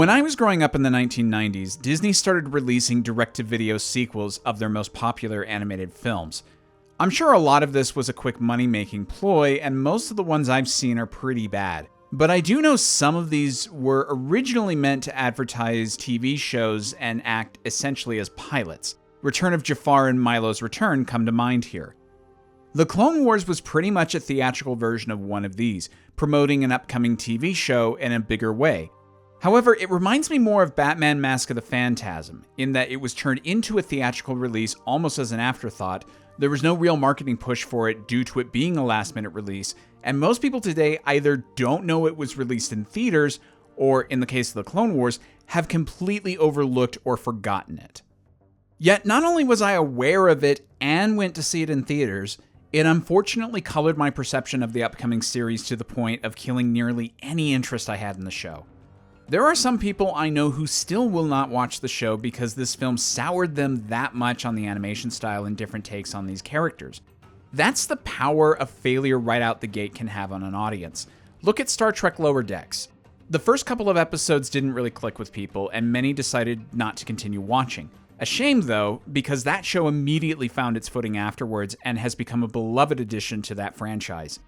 When I was growing up in the 1990s, Disney started releasing direct-to-video sequels of their most popular animated films. I'm sure a lot of this was a quick money-making ploy, and most of the ones I've seen are pretty bad. But I do know some of these were originally meant to advertise TV shows and act essentially as pilots. Return of Jafar and Milo's Return come to mind here. The Clone Wars was pretty much a theatrical version of one of these, promoting an upcoming TV show in a bigger way. However, it reminds me more of Batman Mask of the Phantasm, in that it was turned into a theatrical release almost as an afterthought. There was no real marketing push for it due to it being a last-minute release, and most people today either don't know it was released in theaters, or, in the case of the Clone Wars, have completely overlooked or forgotten it. Yet, not only was I aware of it and went to see it in theaters, it unfortunately colored my perception of the upcoming series to the point of killing nearly any interest I had in the show. There are some people I know who still will not watch the show because this film soured them that much on the animation style and different takes on these characters. That's the power a failure right out the gate can have on an audience. Look at Star Trek Lower Decks. The first couple of episodes didn't really click with people, and many decided not to continue watching. A shame though, because that show immediately found its footing afterwards and has become a beloved addition to that franchise.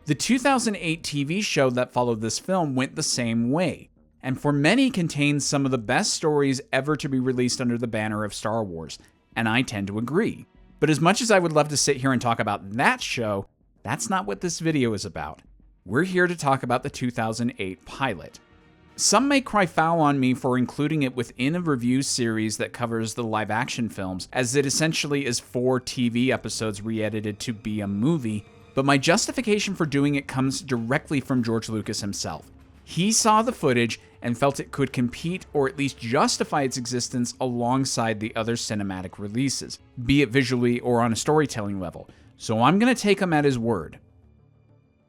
The 2008 TV show that followed this film went the same way, and for many contains some of the best stories ever to be released under the banner of Star Wars, and I tend to agree. But as much as I would love to sit here and talk about that show, that's not what this video is about. We're here to talk about the 2008 pilot. Some may cry foul on me for including it within a review series that covers the live-action films, as it essentially is 4 TV episodes re-edited to be a movie, but my justification for doing it comes directly from George Lucas himself. He saw the footage and felt it could compete or at least justify its existence alongside the other cinematic releases, be it visually or on a storytelling level, so I'm going to take him at his word.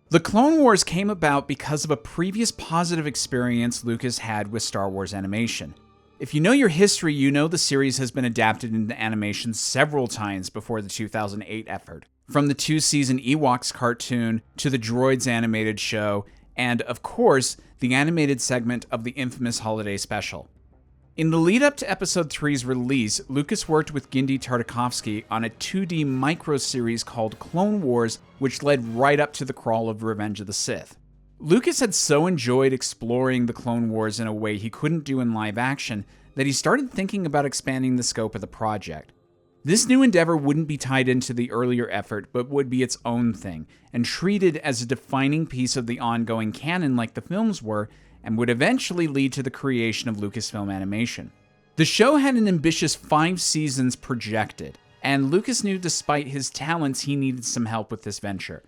The Clone Wars came about because of a previous positive experience Lucas had with Star Wars animation. If you know your history, you know the series has been adapted into animation several times before the 2008 effort. From the 2-season Ewoks cartoon to the Droids animated show, and, of course, the animated segment of the infamous holiday special. In the lead-up to Episode 3's release, Lucas worked with Genndy Tartakovsky on a 2D micro-series called Clone Wars, which led right up to the crawl of Revenge of the Sith. Lucas had so enjoyed exploring the Clone Wars in a way he couldn't do in live action that he started thinking about expanding the scope of the project. This new endeavor wouldn't be tied into the earlier effort, but would be its own thing, and treated as a defining piece of the ongoing canon like the films were, and would eventually lead to the creation of Lucasfilm Animation. The show had an ambitious 5 seasons projected, and Lucas knew despite his talents he needed some help with this venture.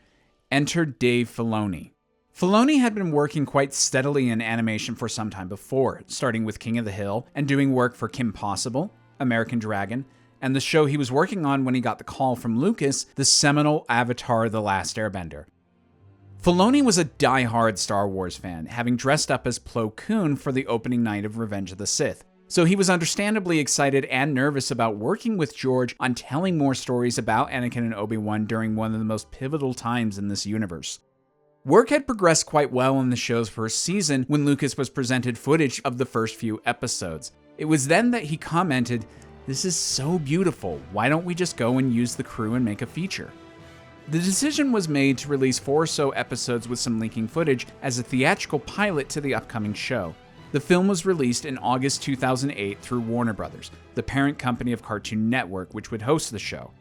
Enter Dave Filoni. Filoni had been working quite steadily in animation for some time before, starting with King of the Hill and doing work for Kim Possible, American Dragon, and the show he was working on when he got the call from Lucas, the seminal Avatar: The Last Airbender. Filoni was a die-hard Star Wars fan, having dressed up as Plo Koon for the opening night of Revenge of the Sith, so he was understandably excited and nervous about working with George on telling more stories about Anakin and Obi-Wan during one of the most pivotal times in this universe. Work had progressed quite well in the show's first season when Lucas was presented footage of the first few episodes. It was then that he commented, "This is so beautiful, why don't we just go and use the crew and make a feature?" The decision was made to release 4 or so episodes with some leaking footage as a theatrical pilot to the upcoming show. The film was released in August 2008 through Warner Brothers, the parent company of Cartoon Network, which would host the show.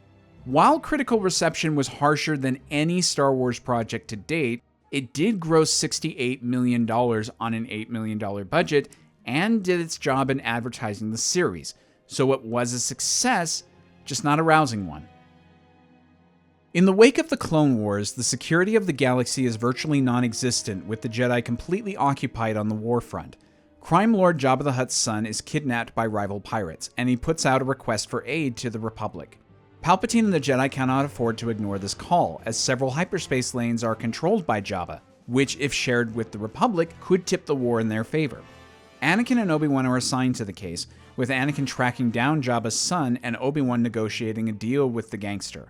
While critical reception was harsher than any Star Wars project to date, it did gross $68 million on an $8 million budget and did its job in advertising the series, so it was a success, just not a rousing one. In the wake of the Clone Wars, the security of the galaxy is virtually non-existent, with the Jedi completely occupied on the war front. Crime Lord Jabba the Hutt's son is kidnapped by rival pirates, and he puts out a request for aid to the Republic. Palpatine and the Jedi cannot afford to ignore this call, as several hyperspace lanes are controlled by Jabba, which, if shared with the Republic, could tip the war in their favor. Anakin and Obi-Wan are assigned to the case, with Anakin tracking down Jabba's son and Obi-Wan negotiating a deal with the gangster.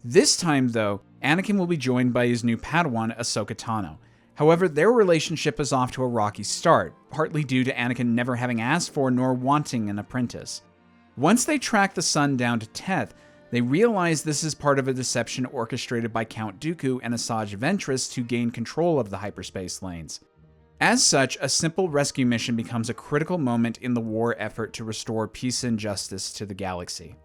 This time, though, Anakin will be joined by his new Padawan, Ahsoka Tano. However, their relationship is off to a rocky start, partly due to Anakin never having asked for nor wanting an apprentice. Once they track the son down to Teth, they realize this is part of a deception orchestrated by Count Dooku and Asajj Ventress to gain control of the hyperspace lanes. As such, a simple rescue mission becomes a critical moment in the war effort to restore peace and justice to the galaxy.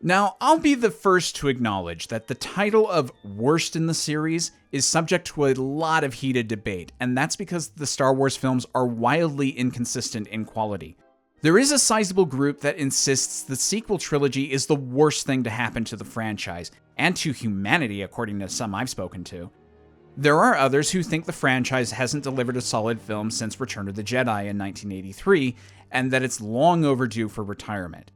Now, I'll be the first to acknowledge that the title of Worst in the Series is subject to a lot of heated debate, and that's because the Star Wars films are wildly inconsistent in quality. There is a sizable group that insists the sequel trilogy is the worst thing to happen to the franchise, and to humanity, according to some I've spoken to. There are others who think the franchise hasn't delivered a solid film since Return of the Jedi in 1983, and that it's long overdue for retirement.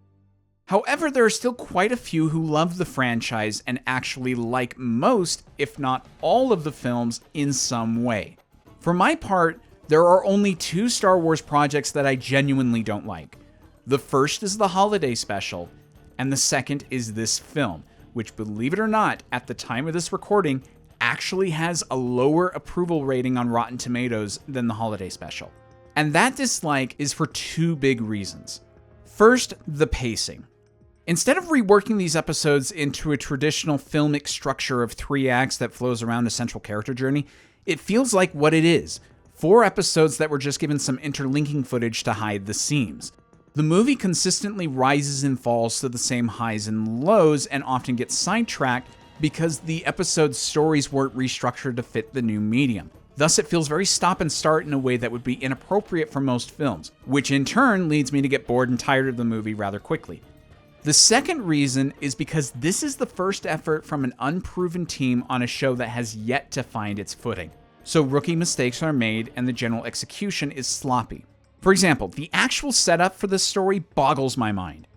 However, there are still quite a few who love the franchise and actually like most, if not all, of the films in some way. For my part, there are only 2 Star Wars projects that I genuinely don't like. The first is the holiday special, and the second is this film, which, believe it or not, at the time of this recording, actually has a lower approval rating on Rotten Tomatoes than the holiday special. And that dislike is for 2 big reasons. First, the pacing. Instead of reworking these episodes into a traditional filmic structure of 3 acts that flows around a central character journey, it feels like what it is: 4 episodes that were just given some interlinking footage to hide the seams. The movie consistently rises and falls to the same highs and lows, and often gets sidetracked because the episode's stories weren't restructured to fit the new medium. Thus, it feels very stop and start in a way that would be inappropriate for most films, which in turn leads me to get bored and tired of the movie rather quickly. The second reason is because this is the first effort from an unproven team on a show that has yet to find its footing. So rookie mistakes are made and the general execution is sloppy. For example, the actual setup for this story boggles my mind.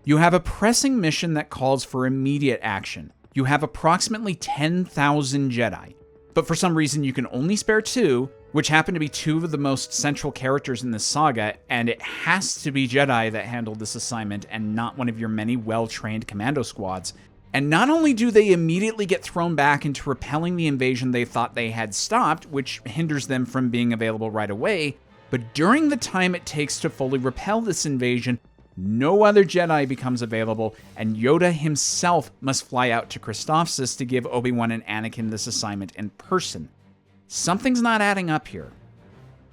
You have a pressing mission that calls for immediate action. You have approximately 10,000 Jedi. But for some reason you can only spare 2, which happen to be 2 of the most central characters in this saga, and it has to be Jedi that handled this assignment and not one of your many well-trained commando squads. And not only do they immediately get thrown back into repelling the invasion they thought they had stopped, which hinders them from being available right away, but during the time it takes to fully repel this invasion, no other Jedi becomes available, and Yoda himself must fly out to Christophsis to give Obi-Wan and Anakin this assignment in person. Something's not adding up here.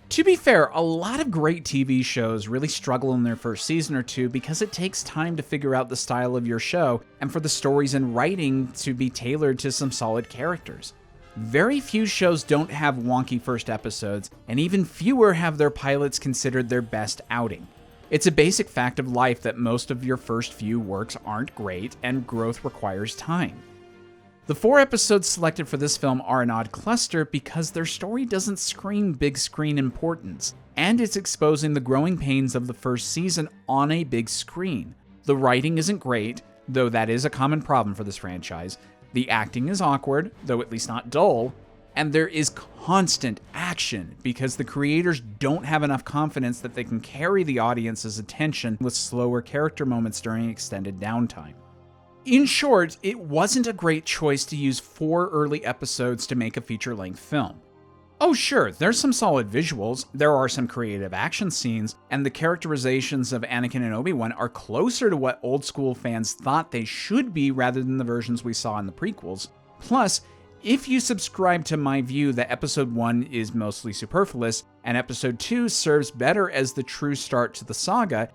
To be fair, a lot of great TV shows really struggle in their first season or 2 because it takes time to figure out the style of your show and for the stories and writing to be tailored to some solid characters. Very few shows don't have wonky first episodes, and even fewer have their pilots considered their best outing. It's a basic fact of life that most of your first few works aren't great, and growth requires time. The 4 episodes selected for this film are an odd cluster because their story doesn't scream big screen importance, and it's exposing the growing pains of the first season on a big screen. The writing isn't great, though that is a common problem for this franchise. The acting is awkward, though at least not dull, and there is constant action because the creators don't have enough confidence that they can carry the audience's attention with slower character moments during extended downtime. In short, it wasn't a great choice to use 4 early episodes to make a feature-length film. Oh sure, there's some solid visuals, there are some creative action scenes, and the characterizations of Anakin and Obi-Wan are closer to what old-school fans thought they should be rather than the versions we saw in the prequels. Plus, if you subscribe to my view that Episode 1 is mostly superfluous, and Episode 2 serves better as the true start to the saga,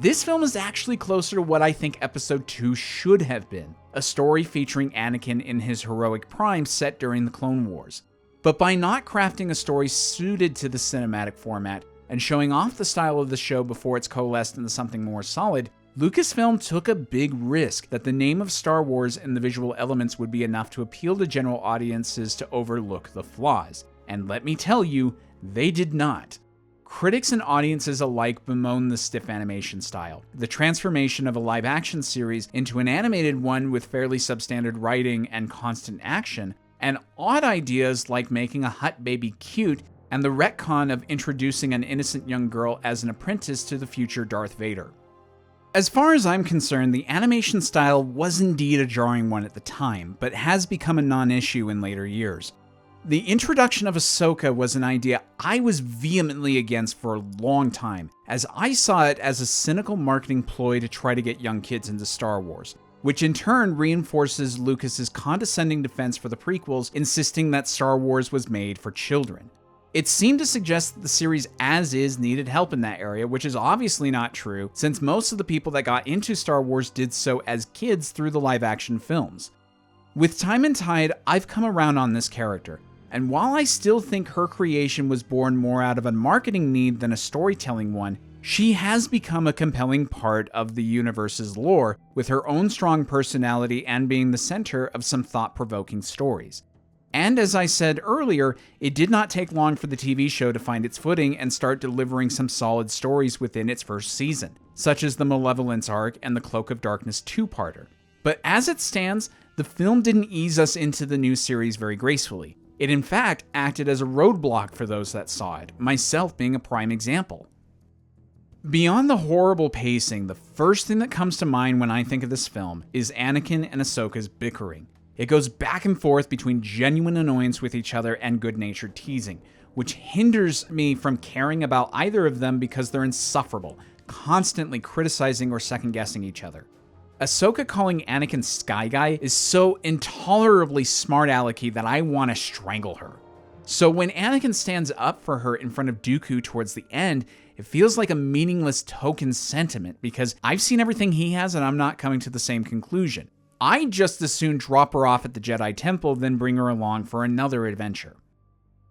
this film is actually closer to what I think Episode 2 should have been, a story featuring Anakin in his heroic prime set during the Clone Wars. But by not crafting a story suited to the cinematic format, and showing off the style of the show before it's coalesced into something more solid, Lucasfilm took a big risk that the name of Star Wars and the visual elements would be enough to appeal to general audiences to overlook the flaws. And let me tell you, they did not. Critics and audiences alike bemoan the stiff animation style, the transformation of a live-action series into an animated one with fairly substandard writing and constant action, and odd ideas like making a Hutt baby cute, and the retcon of introducing an innocent young girl as an apprentice to the future Darth Vader. As far as I'm concerned, the animation style was indeed a jarring one at the time, but has become a non-issue in later years. The introduction of Ahsoka was an idea I was vehemently against for a long time, as I saw it as a cynical marketing ploy to try to get young kids into Star Wars, which in turn reinforces Lucas's condescending defense for the prequels, insisting that Star Wars was made for children. It seemed to suggest that the series as is needed help in that area, which is obviously not true, since most of the people that got into Star Wars did so as kids through the live-action films. With time and tide, I've come around on this character, and while I still think her creation was born more out of a marketing need than a storytelling one, she has become a compelling part of the universe's lore, with her own strong personality and being the center of some thought-provoking stories. And as I said earlier, it did not take long for the TV show to find its footing and start delivering some solid stories within its first season, such as the Malevolence arc and the Cloak of Darkness two-parter. But as it stands, the film didn't ease us into the new series very gracefully. It in fact acted as a roadblock for those that saw it, myself being a prime example. Beyond the horrible pacing, the first thing that comes to mind when I think of this film is Anakin and Ahsoka's bickering. It goes back and forth between genuine annoyance with each other and good-natured teasing, which hinders me from caring about either of them because they're insufferable, constantly criticizing or second-guessing each other. Ahsoka calling Anakin Sky Guy is so intolerably smart-alecky that I want to strangle her. So when Anakin stands up for her in front of Dooku towards the end, it feels like a meaningless token sentiment because I've seen everything he has and I'm not coming to the same conclusion. I'd just as soon drop her off at the Jedi Temple than bring her along for another adventure.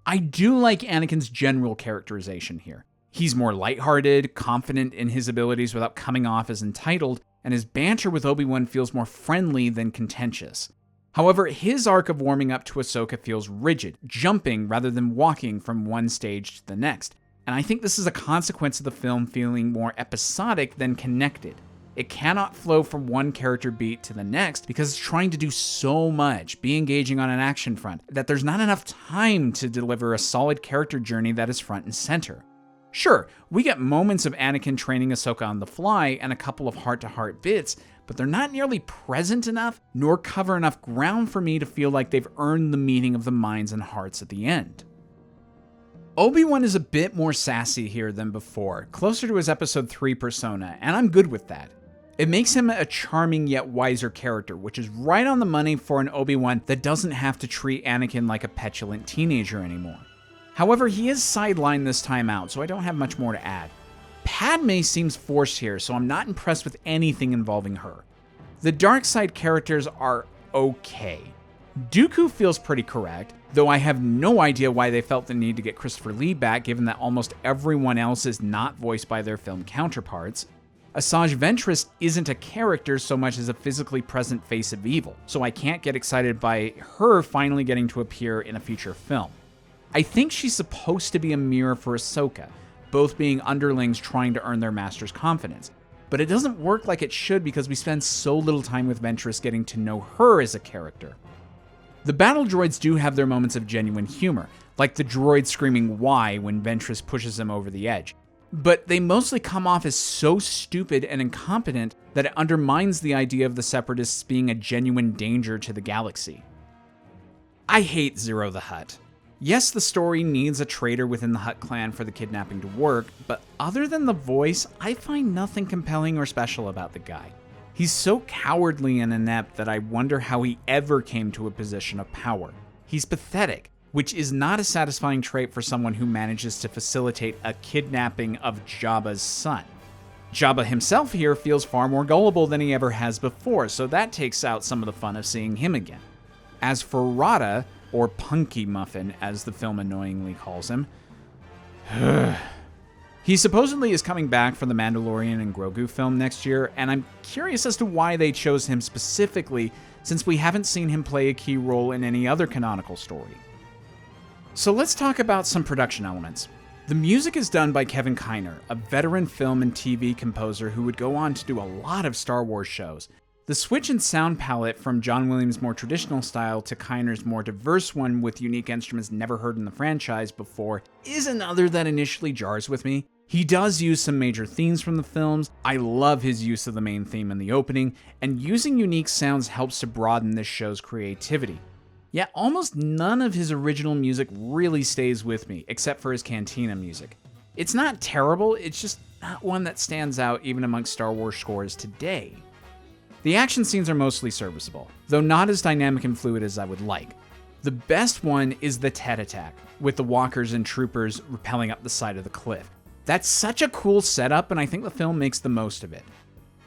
I do like Anakin's general characterization here. He's more lighthearted, confident in his abilities without coming off as entitled, and his banter with Obi-Wan feels more friendly than contentious. However, his arc of warming up to Ahsoka feels rigid, jumping rather than walking from one stage to the next, and I think this is a consequence of the film feeling more episodic than connected. It cannot flow from one character beat to the next because it's trying to do so much, be engaging on an action front, that there's not enough time to deliver a solid character journey that is front and center. Sure, we get moments of Anakin training Ahsoka on the fly and a couple of heart-to-heart bits, but they're not nearly present enough nor cover enough ground for me to feel like they've earned the meeting of the minds and hearts at the end. Obi-Wan is a bit more sassy here than before, closer to his Episode 3 persona, and I'm good with that. It makes him a charming yet wiser character, which is right on the money for an Obi-Wan that doesn't have to treat Anakin like a petulant teenager anymore. However, he is sidelined this time out, so I don't have much more to add. Padme seems forced here, so I'm not impressed with anything involving her. The dark side characters are okay. Dooku feels pretty correct, though I have no idea why they felt the need to get Christopher Lee back given that almost everyone else is not voiced by their film counterparts. Asajj Ventress isn't a character so much as a physically present face of evil, so I can't get excited by her finally getting to appear in a feature film. I think she's supposed to be a mirror for Ahsoka, both being underlings trying to earn their master's confidence, but it doesn't work like it should because we spend so little time with Ventress getting to know her as a character. The battle droids do have their moments of genuine humor, like the droid screaming "why" when Ventress pushes him over the edge, but they mostly come off as so stupid and incompetent that it undermines the idea of the Separatists being a genuine danger to the galaxy. I hate Zero the Hutt. Yes, the story needs a traitor within the Hutt clan for the kidnapping to work, but other than the voice, I find nothing compelling or special about the guy. He's so cowardly and inept that I wonder how he ever came to a position of power. He's pathetic, which is not a satisfying trait for someone who manages to facilitate a kidnapping of Jabba's son. Jabba himself here feels far more gullible than he ever has before, so that takes out some of the fun of seeing him again. As for Rada, or Punky Muffin as the film annoyingly calls him, he supposedly is coming back for the Mandalorian and Grogu film next year, and I'm curious as to why they chose him specifically since we haven't seen him play a key role in any other canonical story. So let's talk about some production elements. The music is done by Kevin Kiner, a veteran film and TV composer who would go on to do a lot of Star Wars shows. The switch in sound palette from John Williams' more traditional style to Kiner's more diverse one with unique instruments never heard in the franchise before is another that initially jars with me. He does use some major themes from the films. I love his use of the main theme in the opening, and using unique sounds helps to broaden this show's creativity. Yet almost none of his original music really stays with me, except for his Cantina music. It's not terrible, it's just not one that stands out even amongst Star Wars scores today. The action scenes are mostly serviceable, though not as dynamic and fluid as I would like. The best one is the Tet attack, with the walkers and troopers rappelling up the side of the cliff. That's such a cool setup, and I think the film makes the most of it.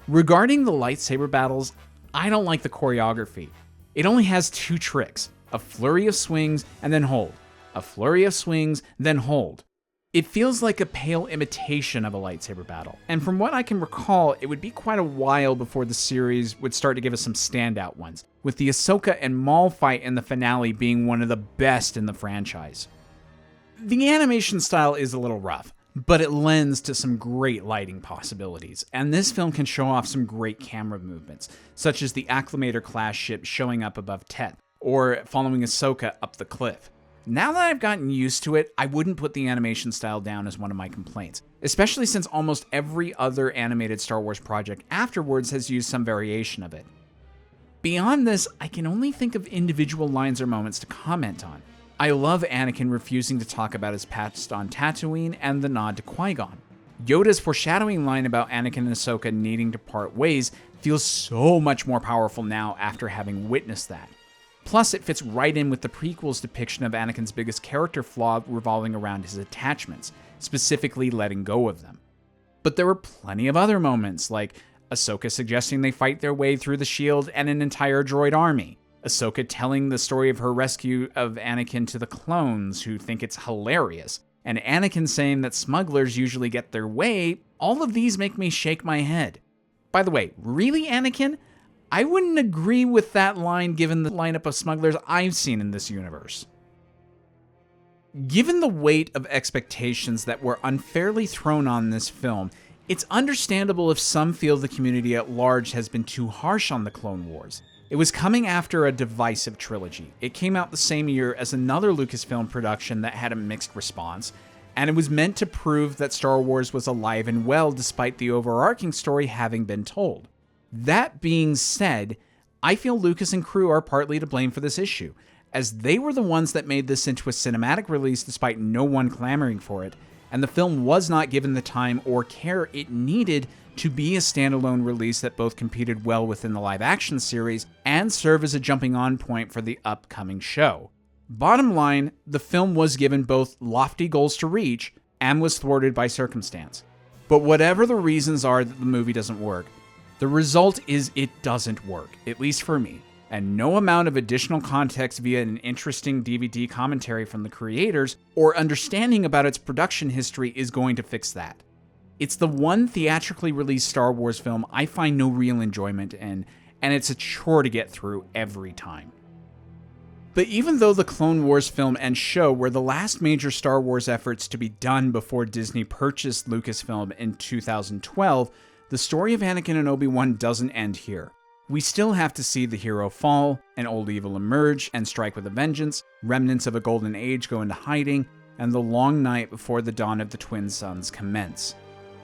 Regarding the lightsaber battles, I don't like the choreography. It only has 2 tricks, a flurry of swings and then hold, a flurry of swings, then hold. It feels like a pale imitation of a lightsaber battle, and from what I can recall, it would be quite a while before the series would start to give us some standout ones, with the Ahsoka and Maul fight in the finale being one of the best in the franchise. The animation style is a little rough, but it lends to some great lighting possibilities, and this film can show off some great camera movements, such as the Acclamator-class ship showing up above Tet, or following Ahsoka up the cliff. Now that I've gotten used to it, I wouldn't put the animation style down as one of my complaints, especially since almost every other animated Star Wars project afterwards has used some variation of it. Beyond this, I can only think of individual lines or moments to comment on. I love Anakin refusing to talk about his past on Tatooine and the nod to Qui-Gon. Yoda's foreshadowing line about Anakin and Ahsoka needing to part ways feels so much more powerful now after having witnessed that. Plus, it fits right in with the prequel's depiction of Anakin's biggest character flaw revolving around his attachments, specifically letting go of them. But there were plenty of other moments, like Ahsoka suggesting they fight their way through the Shield and an entire droid army, Ahsoka telling the story of her rescue of Anakin to the clones, who think it's hilarious, and Anakin saying that smugglers usually get their way. All of these make me shake my head. By the way, really, Anakin? I wouldn't agree with that line given the lineup of smugglers I've seen in this universe. Given the weight of expectations that were unfairly thrown on this film, it's understandable if some feel the community at large has been too harsh on the Clone Wars. It was coming after a divisive trilogy. It came out the same year as another Lucasfilm production that had a mixed response, and it was meant to prove that Star Wars was alive and well despite the overarching story having been told. That being said, I feel Lucas and crew are partly to blame for this issue, as they were the ones that made this into a cinematic release despite no one clamoring for it, and the film was not given the time or care it needed to be a standalone release that both competed well within the live-action series and serve as a jumping-on point for the upcoming show. Bottom line, the film was given both lofty goals to reach and was thwarted by circumstance. But whatever the reasons are that the movie doesn't work, the result is it doesn't work, at least for me, and no amount of additional context via an interesting DVD commentary from the creators or understanding about its production history is going to fix that. It's the one theatrically released Star Wars film I find no real enjoyment in, and it's a chore to get through every time. But even though the Clone Wars film and show were the last major Star Wars efforts to be done before Disney purchased Lucasfilm in 2012, the story of Anakin and Obi-Wan doesn't end here. We still have to see the hero fall, an old evil emerge and strike with a vengeance, remnants of a golden age go into hiding, and the long night before the dawn of the twin suns commence.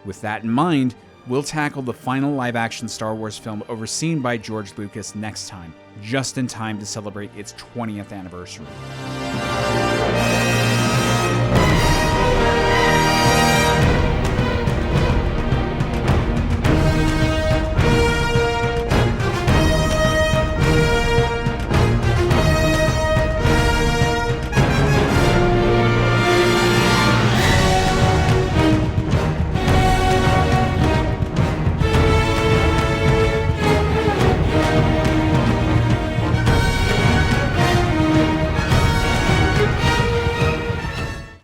With that in mind, we'll tackle the final live-action Star Wars film overseen by George Lucas next time, just in time to celebrate its 20th anniversary.